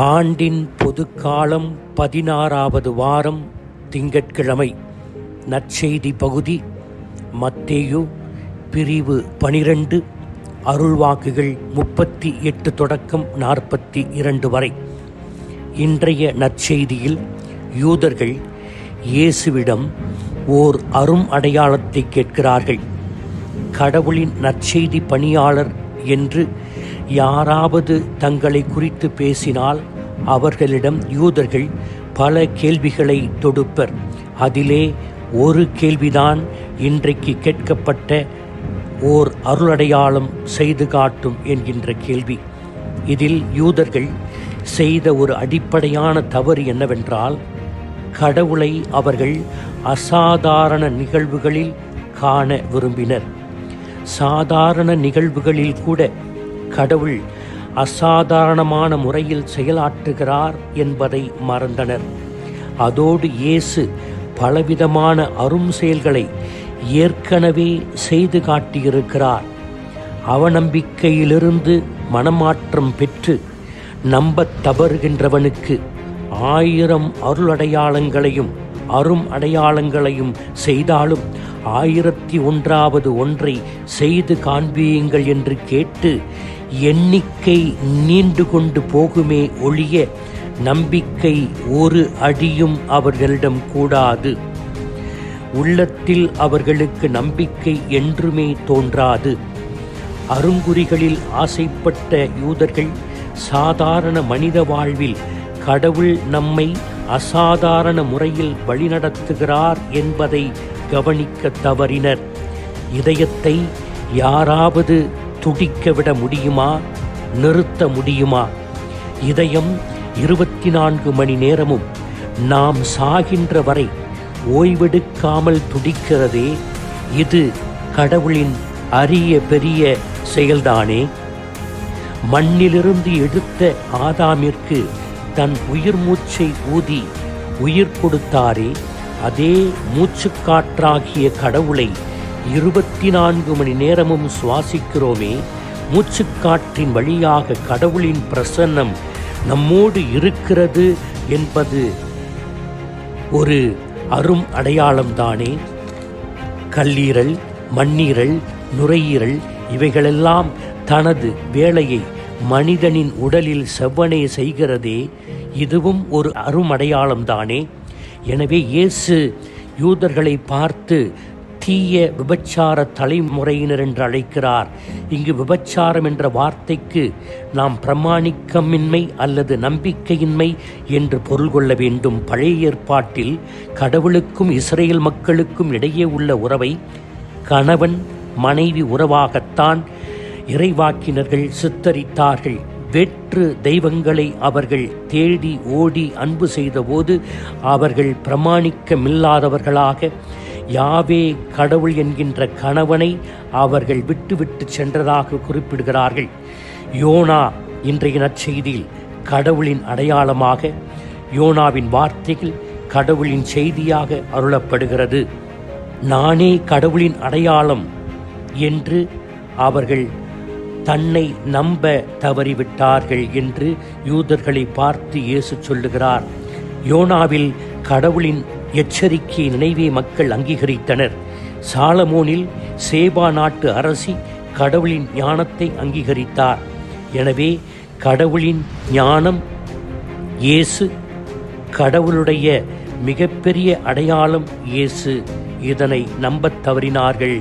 ஆண்டின் பொதுக்காலம் 16வது வாரம் திங்கட்கிழமை. நற்செய்தி பகுதி மத்தேயு பிரிவு 12, அருள்வாக்குகள் 38 தொடக்கம் 42 வரை. இன்றைய நற்செய்தியில் யூதர்கள் இயேசுவிடம் ஓர் அரும் அடையாளத்தை கேட்கிறார்கள். கடவுளின் நற்செய்தி பணியாளர் என்று யாராவது தங்களை குறித்து பேசினால் அவர்களிடம் யூதர்கள் பல கேள்விகளை தொடுப்பர். அதிலே ஒரு கேள்விதான் இன்றைக்கு கேட்கப்பட்ட ஓர் அருளடையாளம் செய்து காட்டும் என்கின்ற கேள்வி. இதில் யூதர்கள் செய்த ஒரு அடிப்படையான தவறு என்னவென்றால், கடவுளை அவர்கள் அசாதாரண நிகழ்வுகளில் காண விரும்பினர். சாதாரண நிகழ்வுகளில் கூட கடவுள் அசாதாரணமான முறையில் செயலாற்றுகிறார் என்பதை மறந்தனர். அதோடு இயேசு பலவிதமான அரும் செயல்களை ஏற்கனவே செய்து காட்டியிருக்கிறார். அவநம்பிக்கையிலிருந்து மனமாற்றம் பெற்று நம்பத் தவறுகின்றவனுக்கு 1000 அருளடையாளங்களையும் அரும் அடையாளங்களையும் செய்தாலும் 1001வது ஒன்றை செய்து காண்பியுங்கள் என்று கேட்டு எண்ணிக்கை நீண்டு கொண்டு போகுமே ஒழிய நம்பிக்கை ஒரு அடியும் அவர்களிடம் கூடாது. உள்ளத்தில் அவர்களுக்கு நம்பிக்கை என்றுமே தோன்றாது. அருங்குறிகளில் ஆசைப்பட்ட யூதர்கள் சாதாரண மனித வாழ்வில் கடவுள் நம்மை அசாதாரண முறையில் வழிநடத்துகிறார் என்பதை கவனிக்க தவறினர். இதயத்தை யாராவது துடிக்க விட முடியுமா? நிறுத்த முடியுமா? இதயம் 24 மணி நேரமும் நாம் சாகின்ற வரை ஓய்வெடுக்காமல் துடிக்கிறதே, இது கடவுளின் அரிய பெரிய செயல்தானே. மண்ணிலிருந்து எடுத்த ஆதாமிற்கு தன் உயிர் மூச்சை ஊதி உயிர் கொடுத்தாரே, அதே மூச்சுக்காற்றாகிய கடவுளை 24 மணி நேரமும் சுவாசிக்கிறோமே. மூச்சுக்காற்றின் வழியாக கடவுளின் பிரசன்னம் நம்மோடு இருக்கிறது என்பது ஒரு அரும் அடையாளம்தானே. கல்லீரல், மண்ணீரல், நுரையீரல் இவைகளெல்லாம் தனது வேலையை மனிதனின் உடலில் செவ்வனே செய்கிறதே, இதுவும் ஒரு அருமடையாளம்தானே. எனவே இயேசு யூதர்களை பார்த்து தீய விபச்சார தலைமுறையினர் என்று அழைக்கிறார். இங்கு விபச்சாரம் என்ற வார்த்தைக்கு நாம் பிரமாணிக்கமின்மை அல்லது நம்பிக்கையின்மை என்று பொருள் கொள்ள வேண்டும். பழைய ஏற்பாட்டில் கடவுளுக்கும் இஸ்ரேல் மக்களுக்கும் இடையே உள்ள உறவை கணவன் மனைவி உறவாகத்தான் இறைவாக்கினர்கள் சித்தரித்தார்கள். வேற்று தெய்வங்களை அவர்கள் தேடி ஓடி அன்பு செய்தபோது அவர்கள் பிரமாணிக்கமில்லாதவர்களாக யாவே கடவுள் என்கின்ற கணவனை அவர்கள் விட்டுவிட்டு சென்றதாக குறிப்பிடுகிறார்கள். யோனா இன்றைய நற்செய்தியில் கடவுளின் அடையாளமாக, யோனாவின் வார்த்தைகள் கடவுளின் செய்தியாக அருளப்படுகிறது. நானே கடவுளின் அடையாளம் என்று அவர்கள் தன்னை நம்ப தவறிவிட்டார்கள் என்று யூதர்களை பார்த்து இயேசு சொல்லுகிறார். யோனாவில் கடவுளின் எச்சரிக்கையை நினைவே மக்கள் அங்கீகரித்தனர். சாலமோனில் சேபா நாட்டு அரசி கடவுளின் ஞானத்தை அங்கீகரித்தார். எனவே கடவுளின் ஞானம் இயேசு, கடவுளுடைய மிகப்பெரிய அடையாளம் இயேசு. இதனை நம்பத் தவறினார்கள்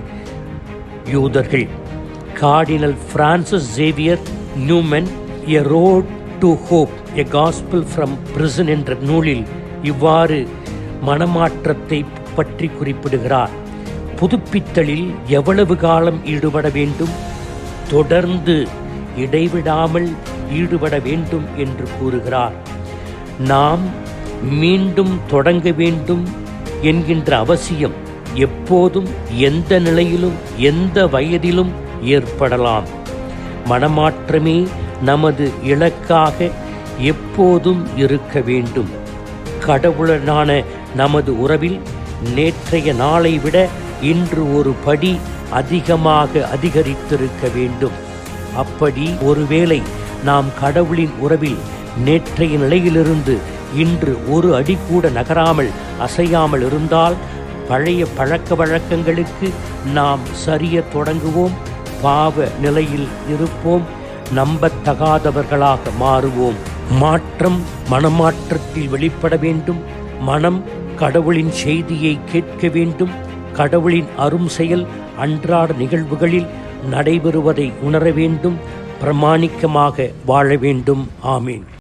யூதர்கள். Cardinal Francis Xavier Newman a road to hope, a gospel from prison என்ற நூலில் இவ்வாறு மனமாற்றத்தை பற்றி குறிப்பிடுகிறார். புதுப்பித்தலில் எவ்வளவு காலம் ஈடுபட வேண்டும்? தொடர்ந்து இடைவிடாமல் ஈடுபட வேண்டும் என்று கூறுகிறார். நாம் மீண்டும் தொடங்க வேண்டும் என்கின்ற அவசியம் எப்போதும், எந்த நிலையிலும், எந்த வயதிலும் ஏற்படலாம். மனமாற்றமே நமது இலக்காக எப்போதும் இருக்க வேண்டும். கடவுளனான நமது உறவில் நேற்றைய நாளை விட இன்று ஒரு படி அதிகமாக அதிகரித்திருக்க வேண்டும். அப்படி ஒருவேளை நாம் கடவுளின் உறவில் நேற்றைய நிலையிலிருந்து இன்று ஒரு அடி கூட நகராமல் அசையாமல் இருந்தால் பழைய பழக்க வழக்கங்களுக்கு நாம் சரிய தொடங்குவோம், பாவ நிலையில் இருப்போம், நம்பத்தகாதவர்களாக மாறுவோம். மாற்றம் மனமாற்றத்தில் வெளிப்பட வேண்டும். மனம் கடவுளின் செய்தியை கேட்க வேண்டும். கடவுளின் அரும் செயல் அன்றாட நிகழ்வுகளில் நடைபெறுவதை உணர வேண்டும். பிரமாணிக்கமாக வாழ வேண்டும். ஆமீன்.